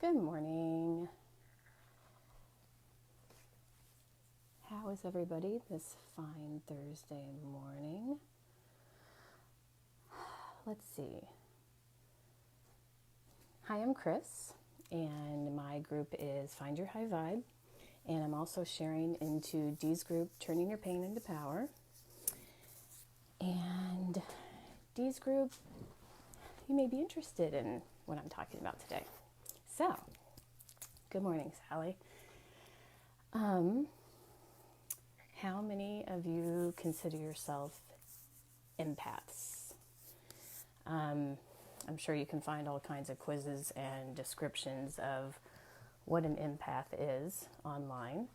Good morning. How is everybody this fine Thursday morning? Let's see. Hi, I'm Chris, and my group is Find Your High Vibe, and I'm also sharing into Dee's group, Turning Your Pain into Power. And Dee's group, you may be interested in what I'm talking about today. So, good morning, Sally. How many of you consider yourself empaths? I'm sure you can find all kinds of quizzes and descriptions of what an empath is online.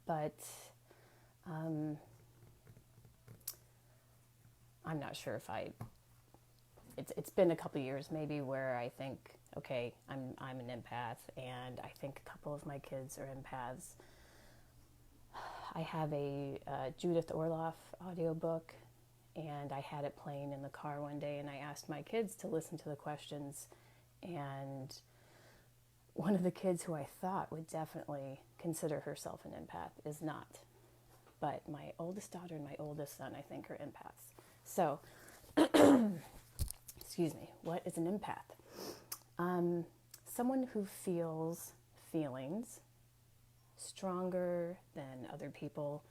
But I'm not sure if it's been a couple years maybe where I think, okay, I'm an empath, and I think a couple of my kids are empaths. I have a Judith Orloff audiobook, and I had it playing in the car one day, and I asked my kids to listen to the questions, and one of the kids who I thought would definitely consider herself an empath is not. But my oldest daughter and my oldest son, I think, are empaths. So, excuse me, what is an empath? Someone who feels feelings stronger than other people.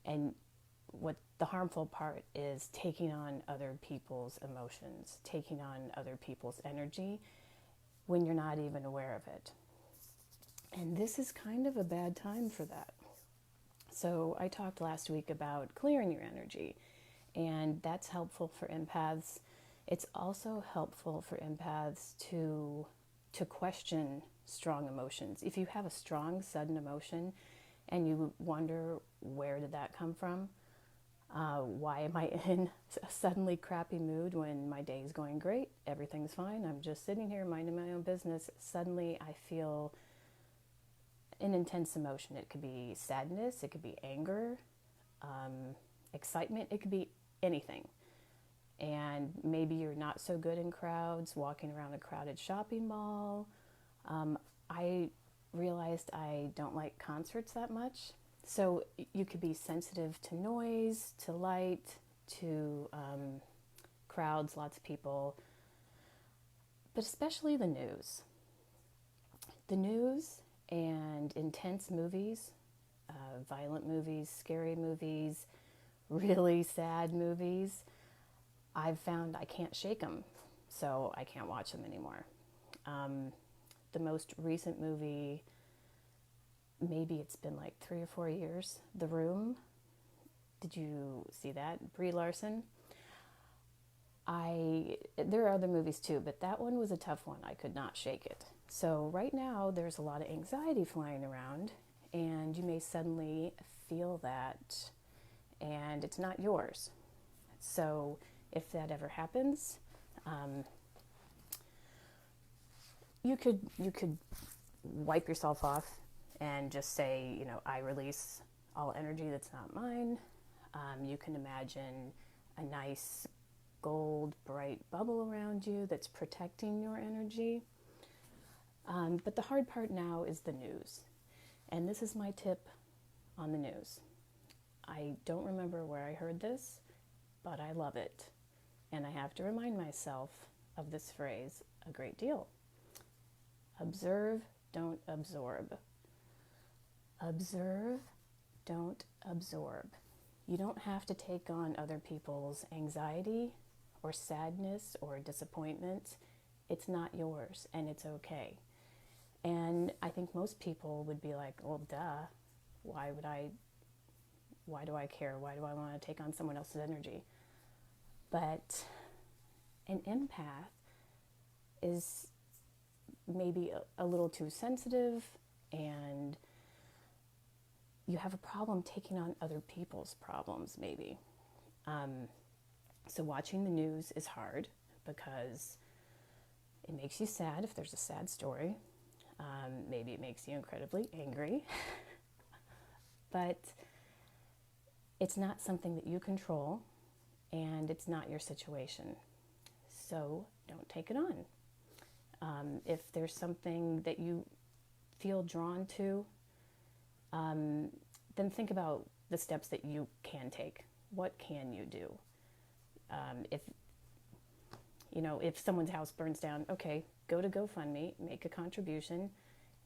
And what the harmful part is taking on other people's emotions, taking on other people's energy when you're not even aware of it. And this is kind of a bad time for that. So I talked last week about clearing your energy, and that's helpful for empaths. It's also helpful for empaths to question strong emotions. If you have a strong, sudden emotion and you wonder, where did that come from? Why am I in a suddenly crappy mood when my day is going great? Everything's fine. I'm just sitting here minding my own business. Suddenly I feel an intense emotion. It could be sadness, it could be anger, excitement, it could be anything. And maybe you're not so good in crowds, walking around a crowded shopping mall. I realized I don't like concerts that much. So you could be sensitive to noise, to light, to crowds, lots of people, but especially the news. The news and intense movies, violent movies, scary movies, really sad movies, I've found I can't shake them, so I can't watch them anymore. The most recent movie, maybe it's been like 3 or 4 years, The Room. Did you see that? Brie Larson. There are other movies too, but that one was a tough one. I could not shake it. So right now there's a lot of anxiety flying around, and you may suddenly feel that, and it's not yours. So if that ever happens, you could wipe yourself off and just say, I release all energy that's not mine. You can imagine a nice gold bright bubble around you that's protecting your energy. But the hard part now is the news. And this is my tip on the news. I don't remember where I heard this, but I love it. And I have to remind myself of this phrase a great deal. Observe, don't absorb. Observe, don't absorb. You don't have to take on other people's anxiety or sadness or disappointment. It's not yours, and it's okay. And I think most people would be like, well, duh, why do I care? Why do I want to take on someone else's energy? But an empath is maybe a little too sensitive, and you have a problem taking on other people's problems, maybe. So watching the news is hard because it makes you sad if there's a sad story. Maybe it makes you incredibly angry. But it's not something that you control, and it's not your situation. So don't take it on. If there's something that you feel drawn to, then think about the steps that you can take. What can you do? If if someone's house burns down, okay, go to GoFundMe, make a contribution,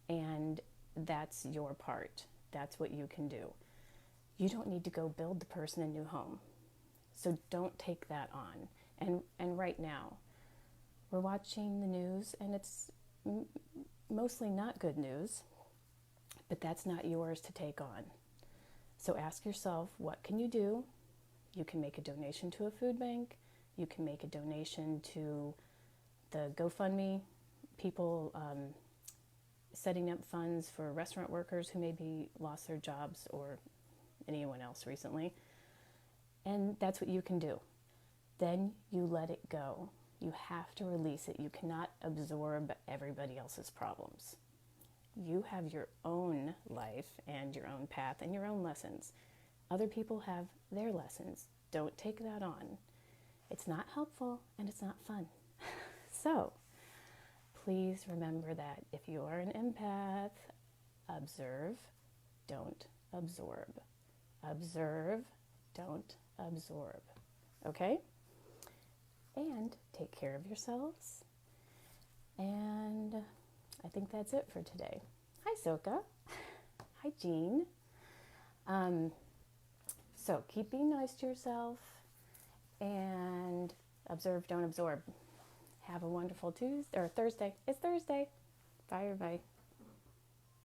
and that's your part. That's what you can do. You don't need to go build the person a new home. So don't take that on. And right now, we're watching the news, and it's mostly not good news, but that's not yours to take on. So ask yourself, what can you do? You can make a donation to a food bank. You can make a donation to the GoFundMe people, setting up funds for restaurant workers who maybe lost their jobs, or anyone else recently. And that's what you can do. Then you let it go. You have to release it. You cannot absorb everybody else's problems. You have your own life and your own path and your own lessons. Other people have their lessons. Don't take that on. It's not helpful and it's not fun. So please remember that if you are an empath, observe, don't absorb. Observe, don't absorb. Okay? And take care of yourselves. And I think that's it for today. Hi, Soka. Hi, Jean. So keep being nice to yourself and observe, don't absorb. Have a wonderful Tuesday or Thursday. It's Thursday. Bye, everybody.